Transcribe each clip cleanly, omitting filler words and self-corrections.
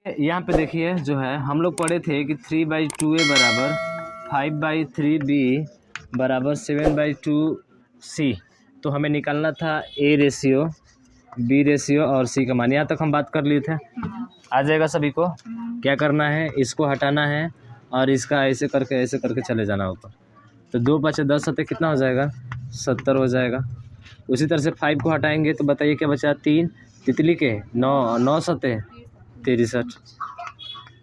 यहाँ पे देखिए जो है हम लोग पढ़े थे कि 3/2a बराबर 5/3b बराबर 7/2c। तो हमें निकालना था a रेशियो, b रेशियो और c का मान। यहाँ तक हम बात कर लिए थे, आ जाएगा सभी को। क्या करना है, इसको हटाना है और इसका ऐसे करके चले जाना ऊपर। तो 2 × 10 सतह कितना हो जाएगा, 70 हो जाएगा। उसी तरह से 5 को हटाएंगे तो बताइए क्या बचा, 3 तितली के 9 सतह 63।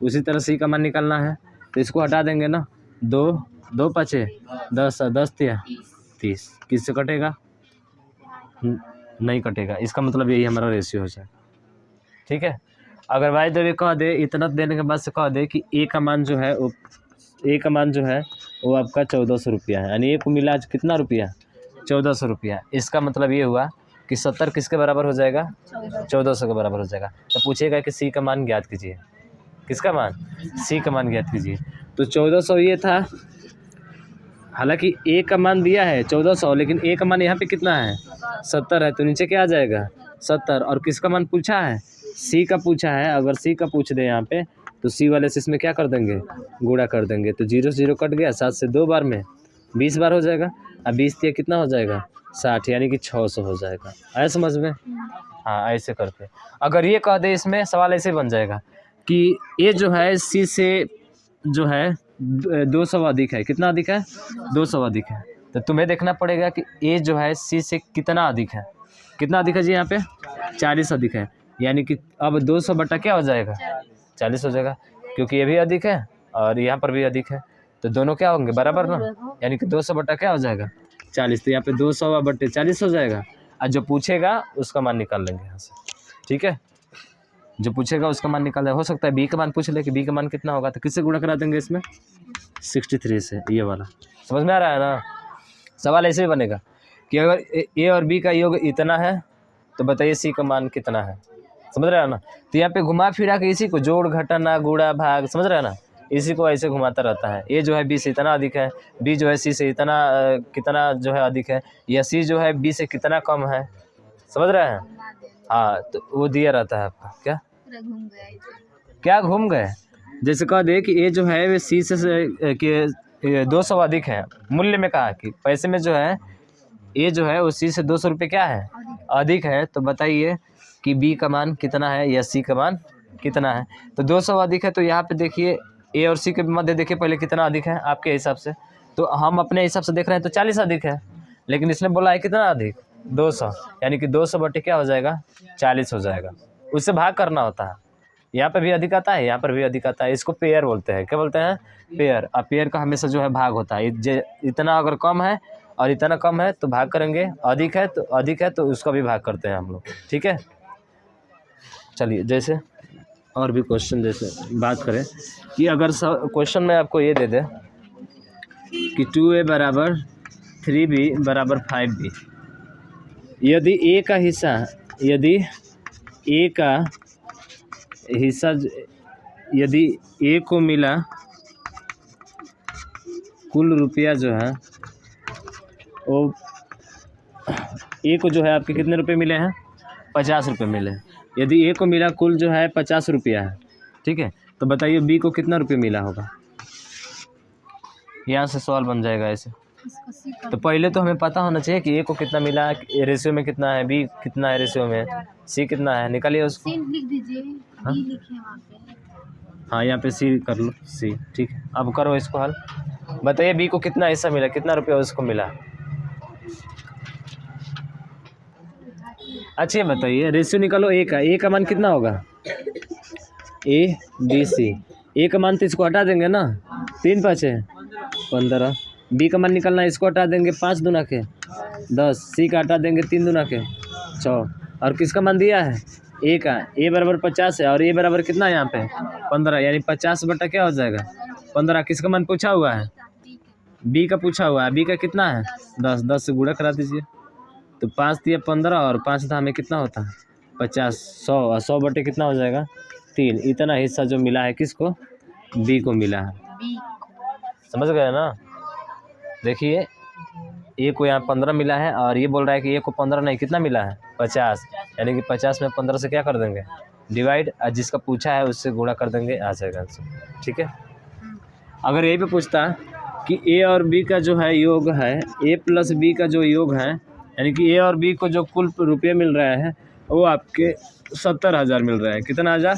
उसी तरह सी का मान निकालना है तो इसको हटा देंगे ना, 2 × 5 = 10 × 30। किससे कटेगा, नहीं कटेगा। इसका मतलब यही हमारा रेशियो हो जाएगा। ठीक है, अगर भाई देवी कह दे, इतना देने के बाद से कह दे कि ए का मान जो है वो आपका 1400 रुपया है, यानी ए को मिला कितना रुपया, 1400 रुपया। इसका मतलब ये हुआ कि 70 किसके बराबर हो जाएगा, 1400 के बराबर हो जाएगा। तो पूछेगा कि सी का मान ज्ञात कीजिए, किसका मान, सी का मान ज्ञात कीजिए। तो 1400 ये था, हालांकि ए का मान दिया है 1400, लेकिन ए का मान यहाँ पे कितना है, 70 है। तो नीचे क्या आ जाएगा, 70। और किसका मान पूछा है, सी का पूछा है। अगर सी का पूछ दे यहाँ पे तो सी वाले से इसमें क्या कर देंगे, गुणा कर देंगे। तो 0 0 कट गया, 7 से 2 बार में 20 बार हो जाएगा। अब 20 दिया कितना हो जाएगा, 60, यानी कि 600 हो जाएगा। आया समझ में, हाँ ऐसे करके। अगर ये कह दे, इसमें सवाल ऐसे बन जाएगा कि ये जो है सी से जो है 200 अधिक है, कितना अधिक है, 200 अधिक है। तो तुम्हें देखना पड़ेगा कि ए जो है सी से कितना अधिक है, कितना अधिक है जी, यहाँ पे 40 अधिक है। यानी कि अब 200 बटा क्या हो जाएगा, 40 हो जाएगा, क्योंकि ये भी अधिक है और यहाँ पर भी अधिक है। तो दोनों क्या होंगे, बराबर ना, यानी कि 200 बटा क्या हो जाएगा, 40। तो यहाँ पे 200 बटे 40 हो जाएगा। और जो पूछेगा उसका मान निकाल लेंगे यहाँ से। ठीक है, जो पूछेगा उसका मान निकाल लेंगे। हो सकता है बी का मान पूछ ले कि बी का मान कितना होगा, तो किससे गुणा करा देंगे इसमें, 63 से। ये वाला समझ में आ रहा है ना। सवाल ऐसे ही बनेगा कि अगर ए और बी का योग इतना है तो बताइए सी का मान कितना है, समझ रहे हो ना। तो यहाँ पे घुमा फिरा के इसी को जोड़ घटाना गुणा भाग, समझ रहे हो ना, इसी को ऐसे घुमाता रहता है। ए जो है बी से इतना अधिक है, बी जो है सी से इतना कितना जो है अधिक है, या सी जो है बी से कितना कम है, समझ रहे हैं। हाँ, तो वो दिया रहता है आपका। क्या घूम गए, जैसे कह दे कि ए जो है वे सी से कि 200 अधिक है, मूल्य में कहा कि पैसे में जो है ए जो है वो सी से 200 रुपये क्या है, अधिक है। तो बताइए कि बी का मान कितना है या सी का मान कितना है। तो 200 अधिक है, तो यहाँ पे देखिए ए और सी के मध्य देखिए पहले कितना अधिक है आपके हिसाब से। तो हम अपने हिसाब से देख रहे हैं तो 40 अधिक है, लेकिन इसने बोला है कितना अधिक, 200, यानी कि 200 बटे क्या हो जाएगा, 40 हो जाएगा। उससे भाग करना होता है। यहाँ पे भी अधिक आता है, यहाँ पर भी अधिक आता है। इसको पेयर बोलते हैं, क्या बोलते हैं, पेयर। और पेयर का हमेशा जो है भाग होता है। इतना अगर कम है और इतना कम है तो भाग करेंगे, अधिक है तो उसका भी भाग करते हैं हम लोग। ठीक है, चलिए जैसे और भी क्वेश्चन जैसे बात करें कि अगर क्वेश्चन में आपको ये दे दे कि 2a बराबर 3b बराबर 5b, यदि ए का हिस्सा यदि ए को मिला कुल रुपया जो है वो, ए को जो है आपके कितने रुपए मिले हैं, 50 रुपये मिले। यदि ए को मिला कुल जो है 50 रुपया है, ठीक है, तो बताइए बी को कितना रुपये मिला होगा। यहाँ से सवाल बन जाएगा ऐसे। तो पहले तो हमें पता होना चाहिए कि ए को कितना मिला है, रेशियो में कितना है, बी कितना है रेशियो में, सी कितना है, निकालिए उसको। लिख दीजिए, हाँ? बी लिखे वहाँ पे। हाँ, यहाँ पे सी कर लो, सी। ठीक है, अब करो इसको हल। बताइए बी को कितना हिस्सा मिला, कितना रुपया उसको मिला। अच्छा बताइए, रेशियो निकालो ए का मान कितना होगा, ए बी सी। ए का मान तो इसको हटा देंगे ना, 3 × 5 = 15। बी का मान निकालना है, इसको हटा देंगे 5 दूना के 10, सी का हटा देंगे 3 दूना के 6। और किसका मान दिया है, ए का। ए बराबर 50 है और ए बराबर कितना है यहाँ पे, 15, यानी 50 बटा क्या हो जाएगा, 15। किसका मान पूछा हुआ है, बी का पूछा हुआ है। बी का कितना है, 10, 10 से गुणा करा दीजिए। तो 5 दिया 15 और 5 था हमें कितना होता है, 50, 100 और 100 बटे कितना हो जाएगा, 3। इतना हिस्सा जो मिला है किसको, बी को मिला है। समझ गए ना। देखिए ए को यहाँ 15 मिला है और ये बोल रहा है कि ए को 15 नहीं, कितना मिला है, 50, यानी कि 50 में 15 से क्या कर देंगे, डिवाइड, जिसका पूछा है उससे गुणा कर देंगे, आ जाएगा आंसर। ठीक है। अगर यही पे पूछता कि ए और बी का जो है योग है, ए प्लस बी का जो योग है, यानी कि ए और बी को जो कुल रुपये मिल रहा है वो आपके 70,000 मिल रहा है। कितना हज़ार?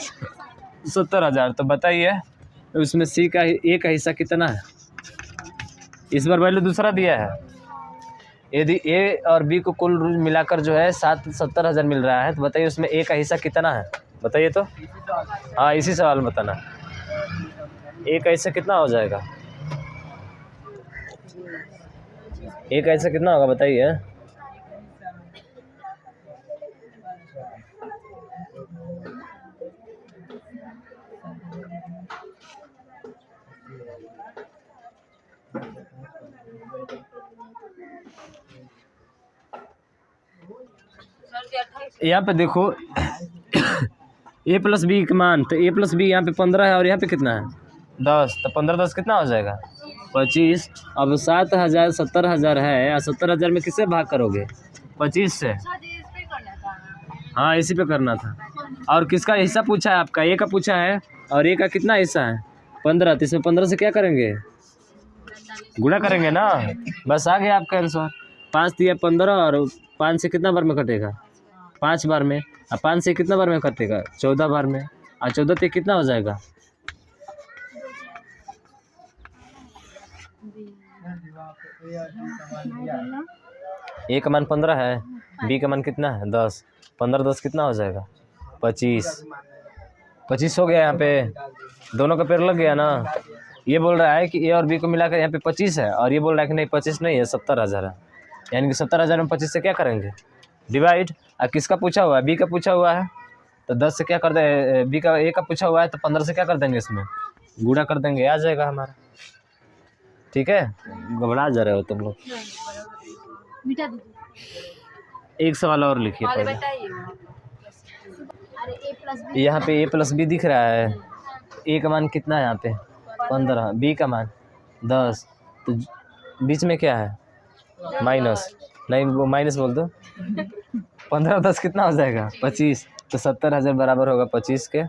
70,000। तो बताइए उसमें सी का ए का हिस्सा कितना है? इस बार वैल्यू दूसरा दिया है। यदि ए और बी को कुल मिलाकर जो है 70,000 मिल रहा है, तो बताइए उसमें ए का हिस्सा कितना है? बताइए तो। हाँ, इसी सवाल में बताना। ए का हिस्सा कितना हो जाएगा? ए का हिस्सा कितना होगा बताइए। यहाँ पे देखो ए प्लस बी का मान, तो ए प्लस बी यहाँ पे 15 है और यहाँ पे कितना है? 10। तो 15 10 कितना हो जाएगा? 25। अब 7,000 70,000 है, 70,000 में किससे भाग करोगे? 25 से। हाँ, इसी पे करना था। और किसका हिस्सा पूछा है? आपका ए का पूछा है, और ए का कितना हिस्सा है? 15। तो इसमें 15 से क्या करेंगे? गुणा करेंगे ना। बस आ गया आपका आंसर। 5 दिया 15, और 5 से कितना बार में कटेगा? 5 बार में। और 5 से कितना बार में कटेगा? 14 बार में। और 14 से कितना हो जाएगा? ए का मान 15 है, बी का मान कितना है? 10। 15 10 कितना हो जाएगा? 25। 25 हो गया। यहाँ पे दोनों का पेड़ लग गया ना। ये बोल रहा है कि ए और बी को मिलाकर यहाँ पे 25 है, और ये बोल रहा है कि नहीं 25 नहीं है, 70,000 है। यानी कि 70,000 में 25 से क्या करेंगे? डिवाइड। और किसका पूछा हुआ है? बी का पूछा हुआ है, तो 10 से क्या कर दे? बी का ए का पूछा हुआ है, तो 15 से क्या कर देंगे? इसमें गुणा कर देंगे, आ जाएगा हमारा। ठीक है। घबरा जा रहे हो तुम लोग। एक सवाल और लिखिए पहले। यहाँ पे ए प्लस बी दिख रहा है। ए का मान कितना है यहाँ पे? 15। बी का मान 10। तो बीच में क्या है? माइनस। नहीं, वो माइनस बोल दो। 15 10 कितना हो जाएगा? 25। तो 70,000 बराबर होगा 25 के।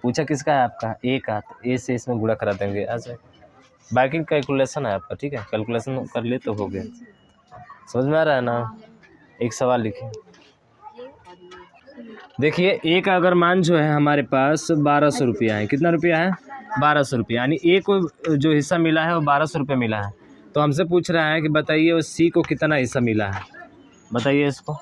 पूछा किसका है? आपका ए का। तो ए से इसमें गुणा करा देंगे, आ जाएगा। बाकी कैलकुलेशन है आपका। ठीक है, कैलकुलेशन कर ले तो हो गया। समझ में आ रहा है ना? एक सवाल लिखिए। देखिए ए का अगर मान जो है हमारे पास 1200 रुपया है। कितना रुपया है? 1200 रुपया। यानी ए को जो हिस्सा मिला है वो 1200 रुपये मिला है। तो हमसे पूछ रहा है कि बताइए वो सी को कितना हिस्सा मिला है? बताइए इसको।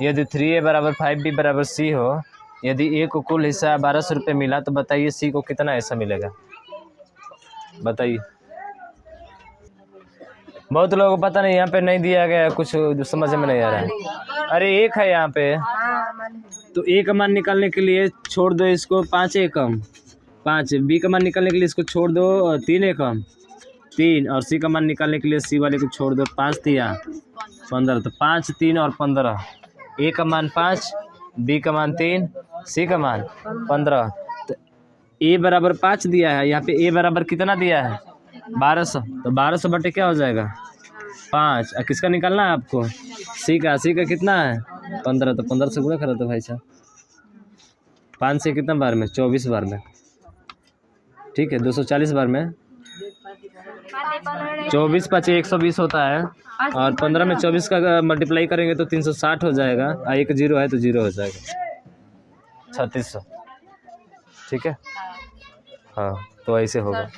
यदि 3A बराबर 5B बराबर सी हो, यदि ए को कुल हिस्सा 1200 रुपये मिला, तो बताइए सी को कितना हिस्सा मिलेगा? बताइए। बहुत लोगों को पता नहीं, यहाँ पे नहीं दिया गया, कुछ समझ में नहीं आ रहा है। अरे एक है यहाँ पे, तो ए का मान निकालने के लिए छोड़ दो इसको 5 एकम 5। बी का मान निकालने के लिए इसको छोड़ दो 3 एकम 3। और सी का मान निकालने के लिए सी वाले को छोड़ दो 5 3 15। तो 5 3 और 15। ए का मान 5, बी का मान 3, सी का मान 15। तो ए बराबर 5 दिया है, यहाँ पे ए बराबर कितना दिया है? 1200। तो 1200 बटे क्या हो जाएगा? 5। और किसका निकालना है आपको? सी का। सी का कितना है? 15। तो 15 से गुणा करो तो भाई साहब। 5 से कितना बार में? 24 बार में। ठीक है, 240 बार में। 24 5 120 होता है, और 15 में 24 का मल्टीप्लाई करेंगे तो 360 हो जाएगा। और एक 0 है तो 0 हो जाएगा, 3600। ठीक है। हाँ, तो ऐसे होगा।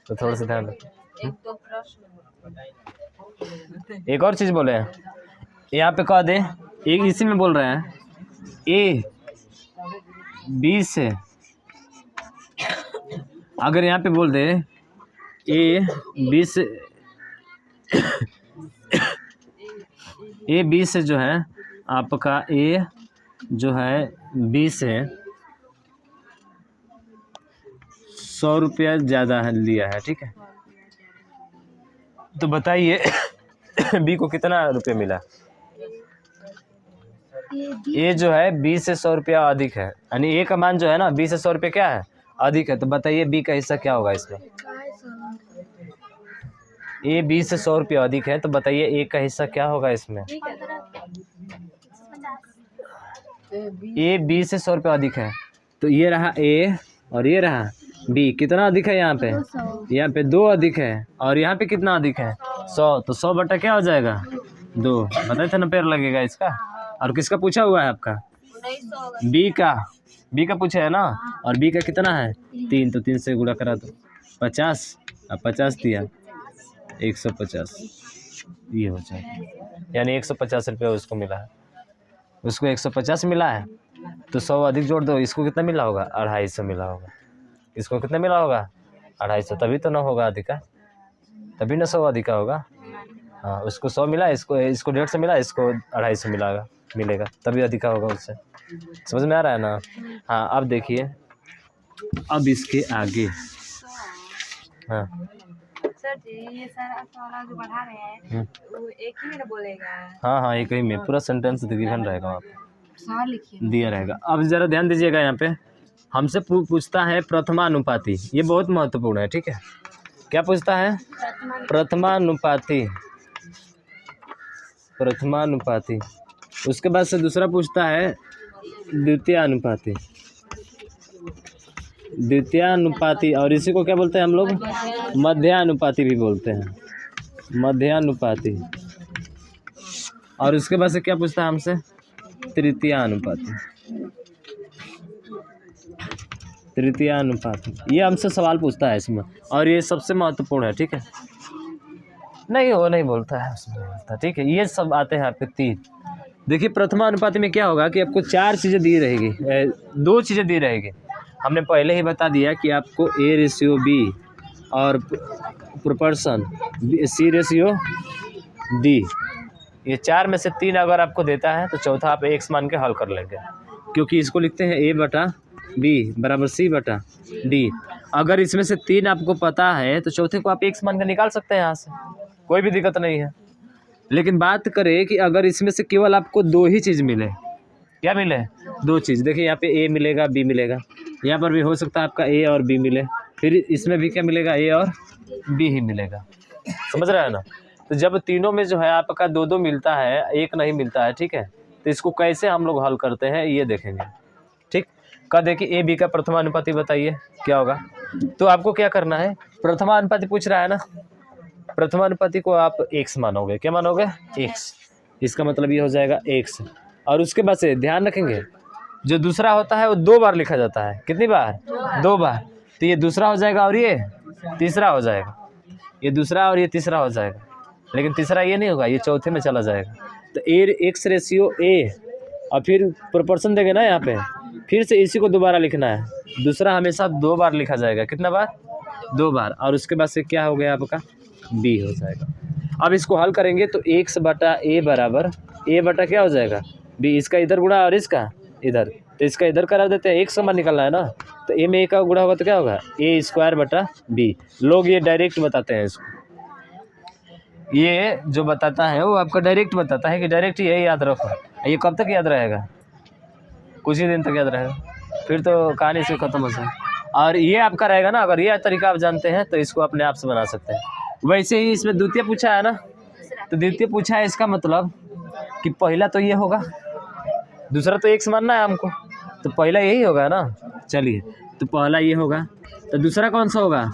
तो थोड़ा सा ध्यान रखो। एक और चीज़ बोले हैं यहाँ पे, कह दे एक इसी में बोल रहे हैं ए बी से। अगर यहाँ पे बोल दे ए बी से ए बी से जो है आपका ए जो है बी से 100 रुपया ज़्यादा है लिया है। ठीक है, तो बताइए बी को कितना रुपया मिला? ए जो है बी से 100 रुपया अधिक है, यानी ए का मान जो है ना बी से 100 रुपया क्या है? अधिक है। तो बताइए बी का हिस्सा क्या होगा इसमें? ए बी से 100 रुपया अधिक है, तो बताइए ए का हिस्सा क्या होगा इसमें? ए बी से 100 रुपया अधिक है, तो ये रहा ए और ये रहा बी। कितना अधिक है यहाँ पे? यहाँ पे 2 अधिक है और यहाँ पे कितना अधिक है? 100। तो 100 बटा क्या हो जाएगा? 2। बताए थे ना पेड़ लगेगा इसका। और किसका पूछा हुआ है आपका? बी का पूछा है ना। और बी का कितना है? 3। तो 3 से गुणा करा दो 50। अब 50 दिया 150, ये हो जाएगा। यानी 150 रुपये उसको मिला है, उसको 150 मिला है। तो 100 अधिक जोड़ दो, इसको कितना मिला होगा? 250 मिला होगा। इसको कितना मिला होगा? 250। तभी तो ना होगा अधिका, तभी ना 100 अधिका होगा। हाँ, उसको 100 मिला, इसको 150 मिला, इसको 250 मिलेगा, तभी अधिका होगा उससे। समझ में आ रहा है ना? हाँ, अब देखिए, अब इसके आगे। हाँ सर जी, ये सारा सवाल जो बढ़ा रहे हैं वो एक ही में बोलेगा? हाँ, एक ही में पूरा सेंटेंस गिवन रहेगा वहाँ पे, सवाल लिखिए दिया रहेगा। अब जरा ध्यान दीजिएगा, यहाँ पे हमसे पूछता है प्रथमानुपाती। ये बहुत महत्वपूर्ण है, ठीक है। क्या पूछता है? प्रथमानुपाती। उसके बाद से दूसरा पूछता है द्वितीयानुपाती। और इसी को क्या बोलते हैं हम लोग? मध्यानुपाती भी बोलते हैं, मध्यानुपाती। और उसके बाद से क्या पूछता है हमसे? तृतीयानुपाती। ये हमसे सवाल पूछता है इसमें, और ये सबसे महत्वपूर्ण है, ठीक है। नहीं, वो नहीं बोलता है, उसमें नहीं बोलता, ठीक है। ये सब आते हैं आपके 3। देखिए, प्रथमानुपाती में क्या होगा कि आपको 4 चीज़ें दी रहेगी, 2 चीज़ें दी रहेगी। हमने पहले ही बता दिया कि आपको A/B और प्रोपोर्शन C/D, ये 4 में से 3 अगर आपको देता है तो चौथा आप x मान के हल कर लेंगे, क्योंकि इसको लिखते हैं A/B बराबर C/D। अगर इसमें से 3 आपको पता है तो चौथे को आप x मान के निकाल सकते हैं यहाँ से, कोई भी दिक्कत नहीं है। लेकिन बात करें कि अगर इसमें से केवल आपको 2 ही चीज़ मिले, क्या मिले? 2 चीज़। देखिए, यहाँ पे A मिलेगा, B मिलेगा, यहाँ पर भी हो सकता है आपका A और B मिले, फिर इसमें भी क्या मिलेगा? A और B ही मिलेगा। समझ रहे हैं ना? तो जब तीनों में जो है आपका 2-2 मिलता है, 1 नहीं मिलता है, ठीक है, तो इसको कैसे हम लोग हल करते हैं ये देखेंगे, ठीक। कह दे कि A/B का प्रथमानुपाती बताइए क्या होगा। तो आपको क्या करना है? प्रथमानुपाती पूछ रहा है ना, प्रथमानुपाती को आप x मानोगे। क्या मानोगे? x। इसका मतलब ये हो जाएगा x। और उसके बाद से ध्यान रखेंगे, जो दूसरा होता है वो 2 बार लिखा जाता है। कितनी बार? 2 बार। तो ये दूसरा हो जाएगा और ये तीसरा हो जाएगा, ये दूसरा और ये तीसरा हो जाएगा। लेकिन तीसरा ये नहीं होगा, ये चौथे में चला जाएगा। तो x/A और फिर प्रोपोर्शन देंगे ना यहाँ पे, फिर से इसी को दोबारा लिखना है। दूसरा हमेशा 2 बार लिखा जाएगा। कितना बार? 2 बार। और उसके बाद से क्या हो गया आपका? B हो जाएगा। अब इसको हल करेंगे तो x/A बराबर A बटा क्या हो जाएगा? B। इसका इधर गुणा और इसका इधर, तो इसका इधर करा देते हैं, एक समान निकलना है ना। तो A में A का गुणा होगा तो क्या होगा? A²/B। लोग ये डायरेक्ट बताते हैं इसको, ये जो बताता है वो आपका डायरेक्ट बताता है कि डायरेक्ट ये याद रखो। ये कब तक याद रहेगा? कुछ ही दिन तक याद रहेगा, फिर तो कहानी से ख़त्म हो जाए। और ये आपका रहेगा ना, अगर ये तरीका आप जानते हैं तो इसको अपने आप से बना सकते हैं। वैसे ही इसमें द्वितीय पूछा है ना, तो द्वितीय पूछा है, इसका मतलब कि पहला तो ये होगा, दूसरा तो x मानना है हमको, तो पहला यही होगा ना। चलिए, तो पहला ये होगा, तो दूसरा कौन सा होगा?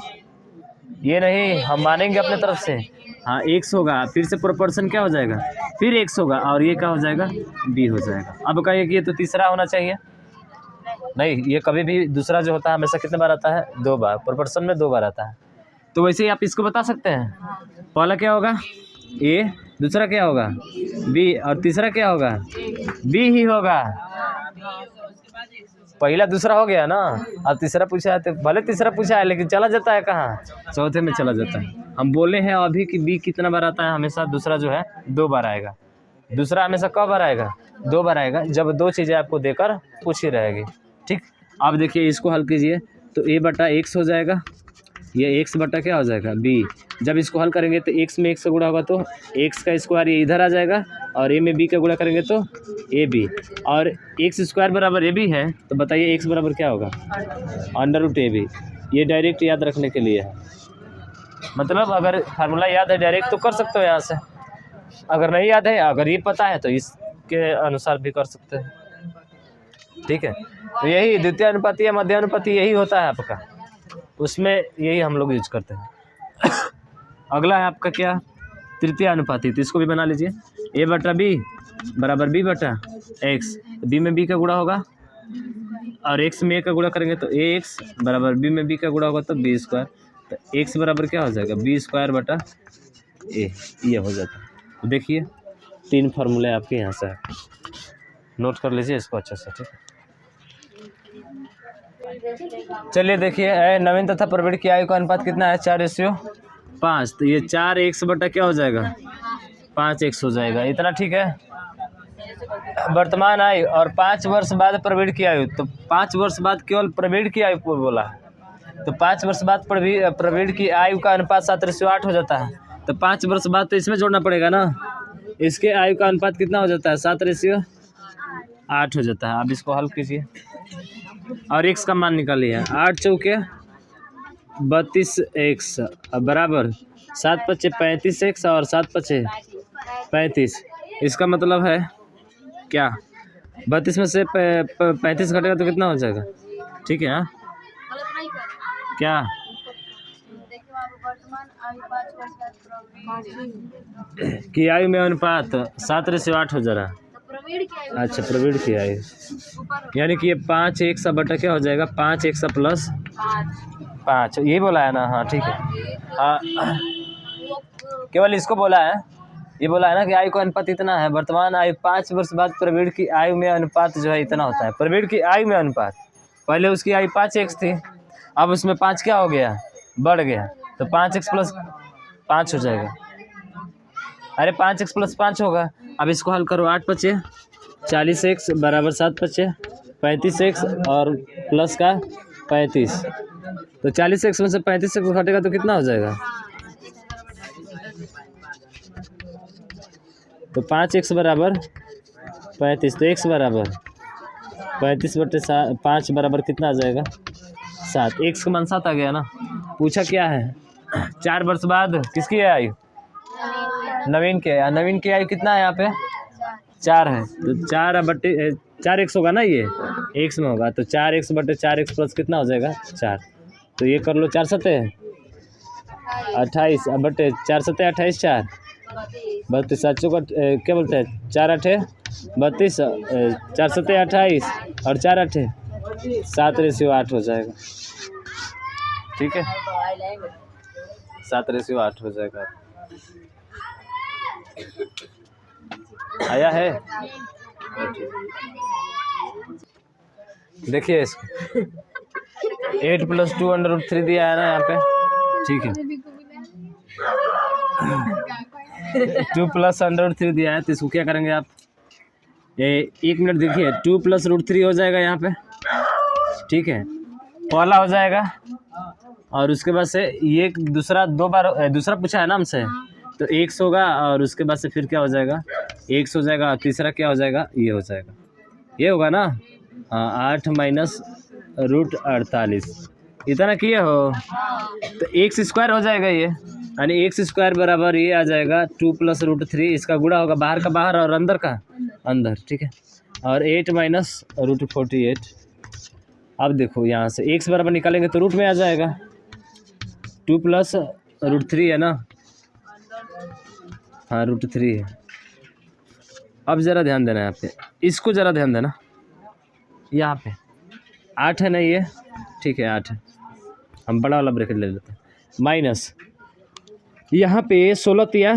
ये नहीं, हम मानेंगे अपने तरफ से। हाँ, x होगा, फिर से प्रोपोर्शन क्या हो जाएगा? फिर x होगा, और ये क्या हो जाएगा? b हो जाएगा। अब कहिए कि ये तो तीसरा होना चाहिए। नहीं, ये कभी भी दूसरा जो होता है हमेशा कितने बार आता है? 2 बार। प्रोपोर्शन में 2 बार आता है। तो वैसे ही आप इसको बता सकते हैं। पहला क्या होगा? a, दूसरा क्या होगा? b, और तीसरा क्या होगा? b ही होगा। पहला दूसरा हो गया ना, अब तीसरा पूछा है, तो भले तीसरा पूछा है लेकिन चला जाता है कहाँ? चौथे में चला जाता है। हम बोले हैं अभी कि b कितना बार आता है? हमेशा दूसरा जो है 2 बार आएगा। दूसरा हमेशा कब बार आएगा? 2 बार आएगा, जब 2 चीज़ें आपको देकर पूछी रहेगी, ठीक। अब देखिए, इसको हल कीजिए तो a/x हो जाएगा, ये x बटा क्या हो जाएगा? b। जब इसको हल करेंगे तो x में x का गुणा होगा तो x का स्क्वायर ये इधर आ जाएगा, और a में b का गुणा करेंगे तो ab, और x² बराबर ab है, तो बताइए x बराबर क्या होगा? √ab। ये डायरेक्ट याद रखने के लिए है, मतलब अगर फार्मूला याद है डायरेक्ट तो कर सकते हो यहाँ से, अगर नहीं याद है, अगर ये पता है तो इसके अनुसार भी कर सकते हैं। ठीक है, तो यही द्वितीय अनुपाती या मध्य अनुपाती यही होता है आपका, उसमें यही हम लोग यूज करते हैं। अगला है आपका क्या, तृतीय अनुपाती, तो इसको भी बना लीजिए। ए बटा बी बराबर बी बटा एक्स, बी में बी का गुणा होगा और एक्स में ए का गुणा करेंगे तो ए एक्स बराबर बी में बी का गुणा होगा तो बी स्क्वायर, तो एक्स बराबर क्या हो जाएगा बी स्क्वायर बटा ए, ये हो जाता है। तो देखिए 3 फार्मूले आपके यहाँ से, नोट कर लीजिए इसको अच्छे से, ठीक है। चलिए देखिए, नवीन तथा प्रवीण की आयु का अनुपात कितना है 4:5, तो ये 4x बटा क्या हो जाएगा 5x हो जाएगा, इतना ठीक है। वर्तमान आयु और 5 वर्ष बाद प्रवीण की आयु, तो 5 वर्ष बाद केवल प्रवीण की आयु को बोला है, तो 5 वर्ष बाद प्रवीण की आयु का अनुपात 7:8 हो जाता है, तो 5 वर्ष बाद तो इसमें जोड़ना पड़ेगा ना, इसके आयु का अनुपात कितना हो जाता है 7:8 हो जाता है। अब इसको हल कीजिए और x का मान निकालिए, 8 चौके 32x बराबर 7 पचे 35x और 7 पचे 35, इसका मतलब है क्या 32 में से 35 घटेगा तो कितना हो जाएगा, ठीक है। हाँ क्या की आयु में अनुपात 7:8 हो जा रहा है, अच्छा प्रवीण की आयु, यानी कि ये 5x बटा क्या हो जाएगा 5x प्लस 5, ये बोला है ना, हाँ ठीक है। हाँ केवल इसको बोला है, ये बोला है ना कि आयु का अनुपात इतना है, वर्तमान आयु 5 वर्ष बाद प्रवीण की आयु में अनुपात जो है इतना होता है, प्रवीण की आयु में अनुपात, पहले उसकी आयु 5x थी, अब उसमें 5 क्या हो गया बढ़ गया, तो 5x प्लस 5 हो जाएगा, अरे 5x प्लस 5 होगा। अब इसको हल करो, 8 पचे 40x बराबर 7 पचे 35x और प्लस का 35, तो 40x में से 35x घटेगा तो कितना हो जाएगा, तो 5x बराबर 35, तो x बराबर 35 बटे 5 बराबर कितना आ जाएगा 7, x का मान 7 आ गया ना। पूछा क्या है 4 वर्ष बाद किसकी है आयु, नवीन के, नवीन की आयु कितना है यहाँ पे 4 है, तो 4 बटे 4x होगा ना, ये x में होगा, तो 4x बटे 4x प्लस कितना हो जाएगा 4, तो ये कर लो 4 सत्ते 28 बटे 4 सत्ते 28 4 32, सातों का क्या बोलते हैं 4 8 32, 4 सत्ते 28 और 4 8 7:8 हो जाएगा, ठीक है 7:8 हो जाएगा। आया है, देखिए इसको 8 + 2√3 दिया है ना यहाँ पे, ठीक है 2 + √3 दिया है, तो इसको क्या करेंगे आप, ये 1 मिनट देखिए 2 + √3 हो जाएगा यहाँ पे, ठीक है पहला हो जाएगा, और उसके बाद से ये दूसरा 2 बार दूसरा पूछा है ना हमसे, तो x होगा और उसके बाद से फिर क्या हो जाएगा x हो जाएगा, तीसरा क्या हो जाएगा ये हो जाएगा, ये होगा ना, हाँ 8 - √48 इतना किए हो, तो x² हो जाएगा ये, यानी x² बराबर ये आ जाएगा 2 + √3, इसका गुणा होगा बाहर का बाहर और अंदर का अंदर, ठीक है, और 8 - √48। अब देखो यहाँ से x बराबर निकालेंगे तो रूट में आ जाएगा, 2 + √3 है ना, हाँ √3 है। अब ज़रा ध्यान देना यहाँ पे, इसको ज़रा ध्यान देना, यहाँ पे 8 है ना ये, ठीक है 8 है, हम बड़ा वाला ब्रैकेट ले लेते हैं, माइनस यहाँ पे 16 तिया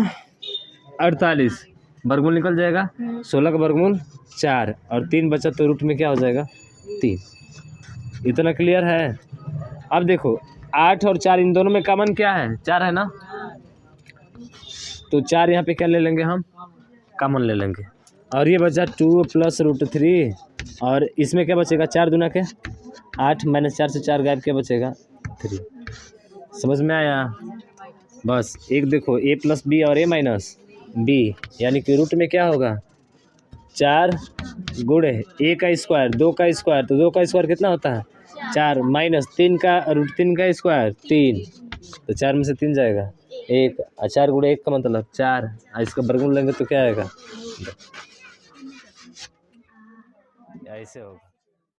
48, वर्गमूल निकल जाएगा, 16 का वर्गमूल 4 और 3 बचा, तो रूट में क्या हो जाएगा 3, इतना क्लियर है। अब देखो 8 और 4 इन दोनों में कॉमन क्या है 4 है ना, तो 4 यहाँ पे क्या ले लेंगे हम कॉमन ले लेंगे, और ये बचा 2 + √3, और इसमें क्या बचेगा 4 दूना के 8 - 4 से 4 गायब, क्या बचेगा 3, समझ में आया। बस एक देखो a + b और a - b, यानी कि रूट में क्या होगा 4 गुणे a का स्क्वायर 2 का स्क्वायर, तो 2 का स्क्वायर कितना होता है 4, माइनस 3 का √3 का स्क्वायर 3, तो 4 में से 3 जाएगा 1, 4 गुणे 1 का मतलब 4, इसका वर्गमूल लेंगे तो क्या आएगा, ऐसे होगा।